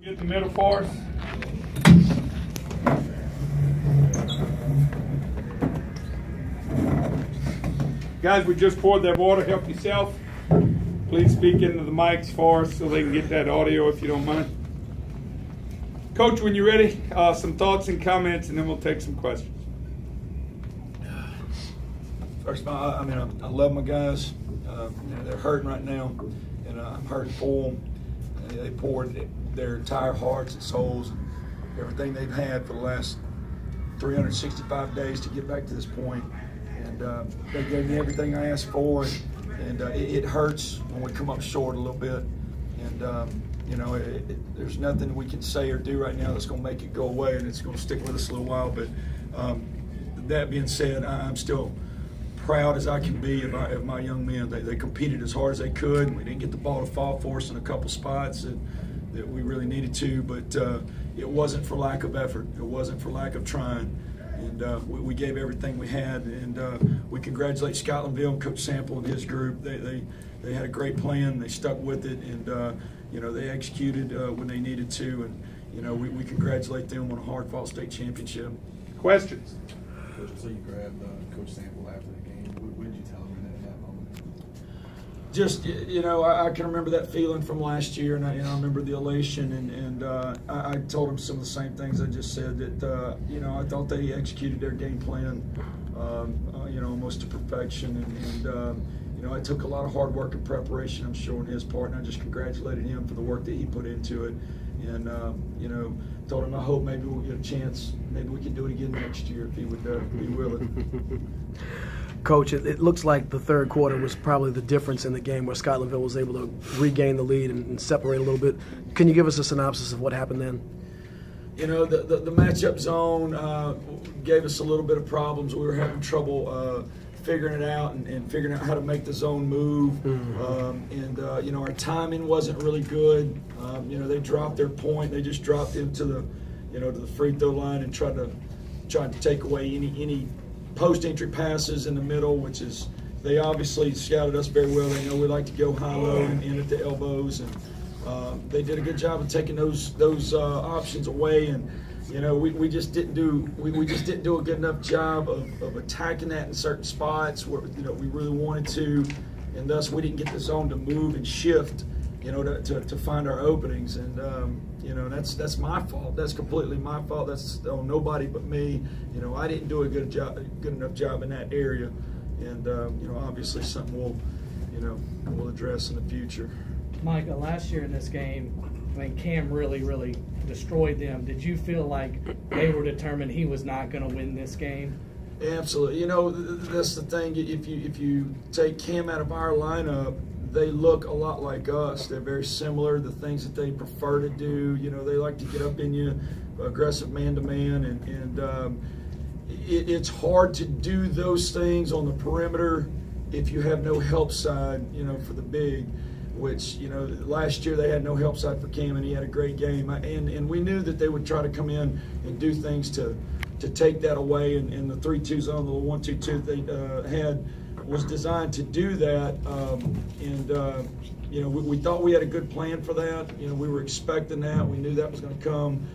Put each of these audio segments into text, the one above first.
Get in the middle for us. Guys, we just poured that water. Help yourself. Please speak into the mics for us so they can get that audio if you don't mind. Coach, when you're ready, some thoughts and comments, and then we'll take some questions. First of all, I love my guys. They're hurting right now, and I'm hurting for them. They poured their entire hearts and souls and everything they've had for the last 365 days to get back to this point. And they gave me everything I asked for, and it hurts when we come up short a little bit. And there's nothing we can say or do right now that's going to make it go away, and it's going to stick with us a little while. But that being said, I'm still proud as I can be of my young men. They competed as hard as they could. We didn't get the ball to fall for us in a couple spots that we really needed to, but it wasn't for lack of effort. It wasn't for lack of trying. And we gave everything we had, and we congratulate Scotlandville and Coach Sample and his group. They had a great plan. They stuck with it, and they executed when they needed to, and we congratulate them on a hard-fought state championship. Questions? Coach, so you grabbed Coach Sample after the game. What did you tell him in that moment? Just, I can remember that feeling from last year, and I remember the elation, and I told him some of the same things I just said, that, I thought they executed their game plan, almost to perfection, and I took a lot of hard work and preparation, I'm sure, on his part, and I just congratulated him for the work that he put into it, and, told him I hope maybe we'll get a chance, maybe we can do it again next year if he would be willing. Coach, it looks like the third quarter was probably the difference in the game where Scotlandville was able to regain the lead and separate a little bit. Can you give us a synopsis of what happened then? The matchup zone gave us a little bit of problems. We were having trouble figuring it out and figuring out how to make the zone move. Mm-hmm. Our timing wasn't really good. They dropped their point. They just dropped into the, to the free throw line and tried to take away any post-entry passes in the middle, which is, they obviously scouted us very well. They know we like to go high-low and in at the elbows, and they did a good job of taking those options away. And we just didn't do a good enough job of attacking that in certain spots where we really wanted to, and thus we didn't get the zone to move and shift, to find our openings. And that's my fault. That's completely my fault. That's on nobody but me. I didn't do a good enough job in that area, and obviously something we'll address in the future. Micah, last year in this game, Cam really destroyed them. Did you feel like they were determined he was not going to win this game? Absolutely. That's the thing. If you take Cam out of our lineup, they look a lot like us. They're very similar. The things that they prefer to do, they like to get up in you, aggressive man-to-man, and it's hard to do those things on the perimeter if you have no help side, for the big, which, last year they had no help side for Cam, and he had a great game. And we knew that they would try to come in and do things to take that away, and the 3-2 zone, the 1-2-2 they had, was designed to do that, we thought we had a good plan for that. We were expecting that. We knew that was going to come.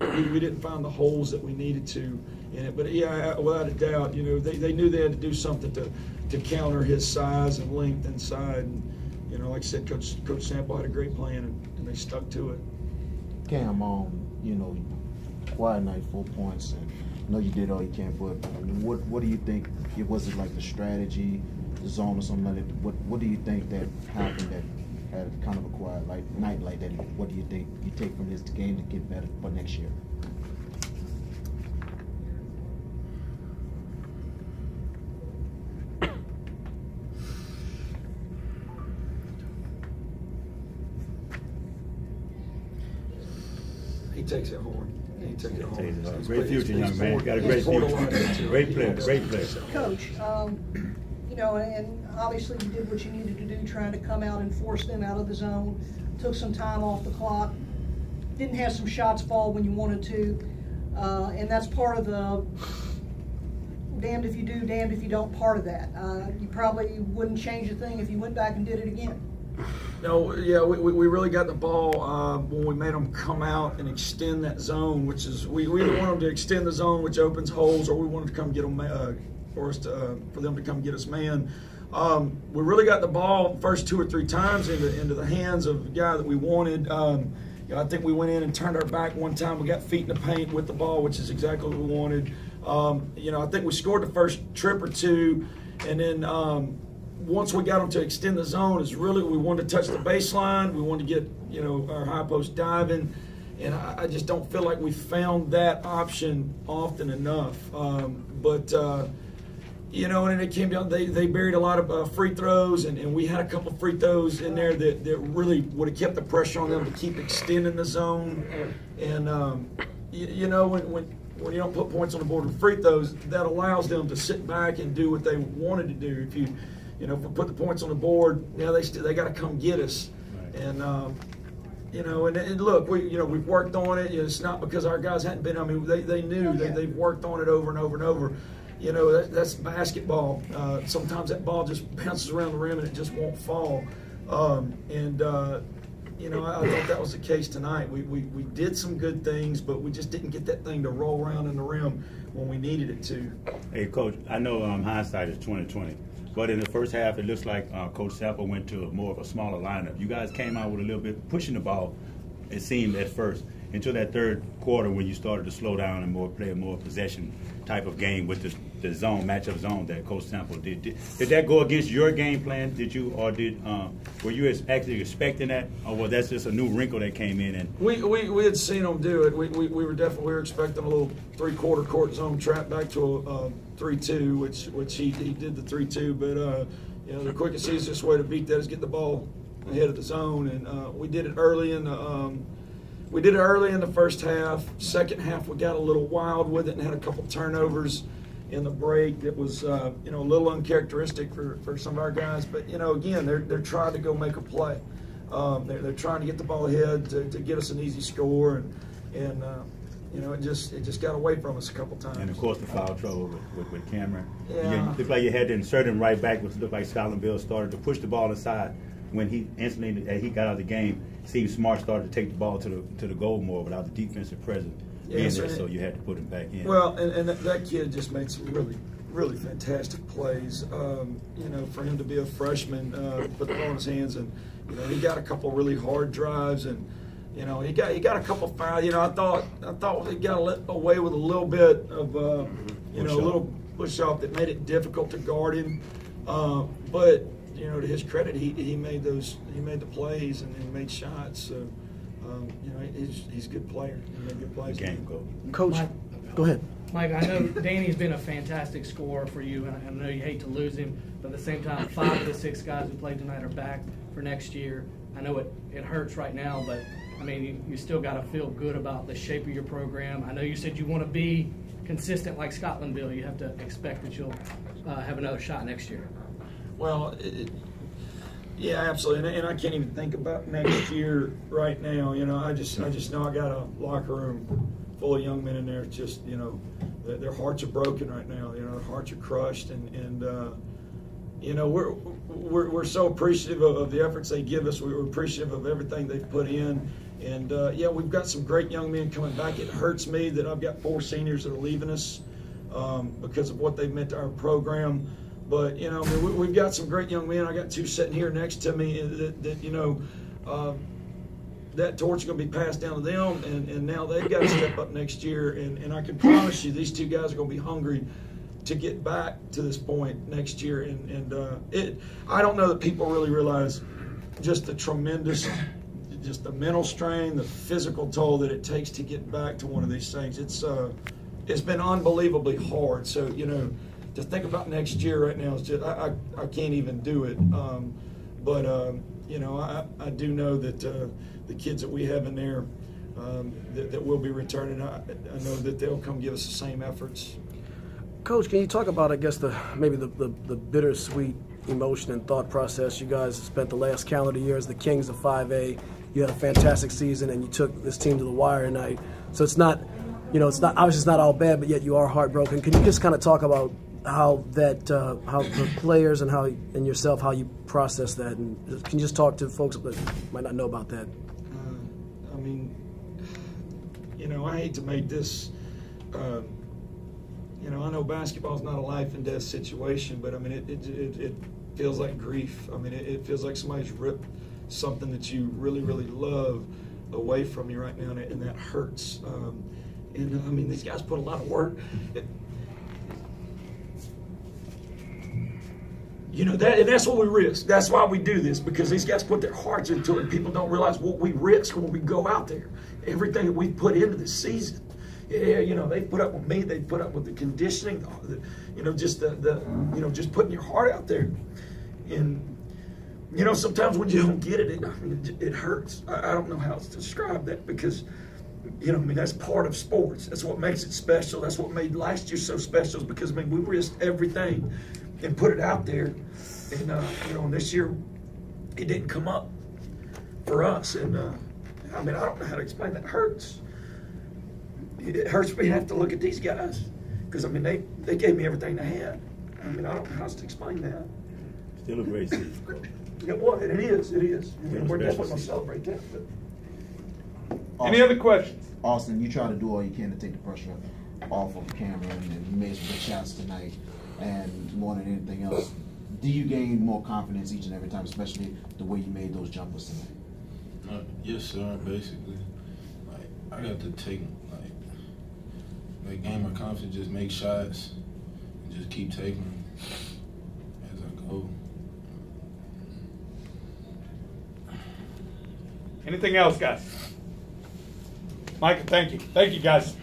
We didn't find the holes that we needed to in it. But yeah, without a doubt, they knew they had to do something to counter his size and length inside. And like I said, Coach Sample had a great plan, and they stuck to it. Cam, quiet night, 4 points, and I know you did all you can, but what do you think? Was it like the strategy, the zone, or something like that? What do you think that happened that had kind of a quiet night like that? What do you think you take from this game to get better for next year? He takes it hard. He takes it hard. Great future, young man. Got a great future. Great player. Great player. Coach, and obviously you did what you needed to do, trying to come out and force them out of the zone. Took some time off the clock. Didn't have some shots fall when you wanted to, and that's part of the damned if you do, damned if you don't part of that. You probably wouldn't change a thing if you went back and did it again. No, yeah, we really got the ball when we made them come out and extend that zone, which is we either want them to extend the zone, which opens holes, or we want them to come get them for them to come get us man. We really got the ball the first 2 or 3 times into the hands of the guy that we wanted. I think we went in and turned our back one time. We got feet in the paint with the ball, which is exactly what we wanted. I think we scored the first trip or 2, and then once we got them to extend the zone, is really we wanted to touch the baseline. We wanted to get our high post diving, and I just don't feel like we found that option often enough. And it came down, they buried a lot of free throws, and we had a couple free throws in there that really would have kept the pressure on them to keep extending the zone. And, when you don't put points on the board with free throws, that allows them to sit back and do what they wanted to do. If if we put the points on the board, they got to come get us. Right. And look, we've worked on it. It's not because our guys hadn't been. I mean, they knew they've worked on it over and over and over. That's basketball. Sometimes that ball just bounces around the rim and it just won't fall. I thought that was the case tonight. We did some good things, but we just didn't get that thing to roll around in the rim when we needed it to. Hey, Coach, I know hindsight is 20/20, but in the first half, it looks like Coach Sample went to more of a smaller lineup. You guys came out with a little bit pushing the ball, it seemed at first, until that third quarter when you started to slow down and play a more possession type of game with the zone, matchup zone that Coach Sample did. Did that go against your game plan? Were you actually expecting that, or was that just a new wrinkle that came in? And we had seen them do it. We were expecting a little 3/4 court zone trap back to a 3-2, which he did the 3-2. But the quickest, easiest way to beat that is get the ball ahead of the zone, and we did it early in the. We did it early in the first half. Second half, we got a little wild with it and had a couple turnovers in the break that was, a little uncharacteristic for some of our guys. But, again, they're trying to go make a play. They're trying to get the ball ahead to get us an easy score, and it just got away from us a couple times. And, of course, the foul trouble with Cameron. Yeah. It looked like you had to insert him right back, which looked like Scotlandville started to push the ball aside. When he got out of the game, Steve Smart started to take the ball to the goal more without the defensive presence being there, so you had to put him back in. Well, and that kid just made some really, really fantastic plays. For him to be a freshman, put the ball in his hands, and he got a couple really hard drives, and he got a couple fouls. I thought he got away with a little bit of a little push off that made it difficult to guard him, but. To his credit, he made the plays and made shots. So, he's a good player. He made good plays. Game, Coach, Mike, go ahead. Mike, I know Danny's been a fantastic scorer for you, and I know you hate to lose him, but at the same time, 5 of the 6 guys who played tonight are back for next year. I know it hurts right now, but I mean, you still got to feel good about the shape of your program. I know you said you want to be consistent like Scotlandville. You have to expect that you'll have another shot next year. Well, yeah, absolutely, and I can't even think about next year right now. I just know I got a locker room full of young men in there. Just their hearts are broken right now. Their hearts are crushed, and we're so appreciative of the efforts they give us. We're appreciative of everything they've put in, and we've got some great young men coming back. It hurts me that I've got 4 seniors that are leaving us because of what they've meant to our program. But, we've got some great young men. I got 2 sitting here next to me that torch is going to be passed down to them, and now they've got to step up next year. And I can promise you these 2 guys are going to be hungry to get back to this point next year. I don't know that people really realize just the tremendous, just the mental strain, the physical toll that it takes to get back to one of these things. It's been unbelievably hard. So, to think about next year right now is just I can't even do it. But I do know that the kids that we have in there that will be returning, I know that they'll come give us the same efforts. Coach, can you talk about, I guess, maybe the bittersweet emotion and thought process? You guys spent the last calendar year as the Kings of 5A. You had a fantastic season, and you took this team to the wire tonight. So it's not, obviously it's not all bad, but yet you are heartbroken. Can you just kind of talk about how the players and and yourself, how you process that, and can you just talk to folks that might not know about that? I mean, you know, I hate to make this. You know, I know basketball's not a life and death situation, but I mean, it feels like grief. I mean, it feels like somebody's ripped something that you really, really love away from you right now, and that hurts. And I mean, these guys put a lot of work. You know, that's what we risk. That's why we do this, because these guys put their hearts into it, and people don't realize what we risk when we go out there. Everything that we put into this season. Yeah, you know, they put up with me. They put up with the conditioning. You know, just you know, just putting your heart out there. And you know, sometimes when you don't get it, it hurts. I don't know how to describe that, because you know, I mean, that's part of sports. That's what makes it special. That's what made last year so special, is because I mean, we risked everything and put it out there. And you know, and this year it didn't come up for us. And I mean, I don't know how to explain that. It hurts. It hurts me to have to look at these guys, because I mean, they gave me everything they had. I mean, I don't know how else to explain that. Still a great season. Yeah, well, it is. It is. I mean, we're definitely going to celebrate that. But. Any other questions? Austin, you try to do all you can to take the pressure off of Cameron, and you made some good shots tonight. And more than anything else, do you gain more confidence each and every time, especially the way you made those jumpers tonight? Yes, sir. Basically, like, I got to take gain my confidence, just make shots, and just keep taking them as I go. Anything else, guys? Micah, thank you. Thank you, guys.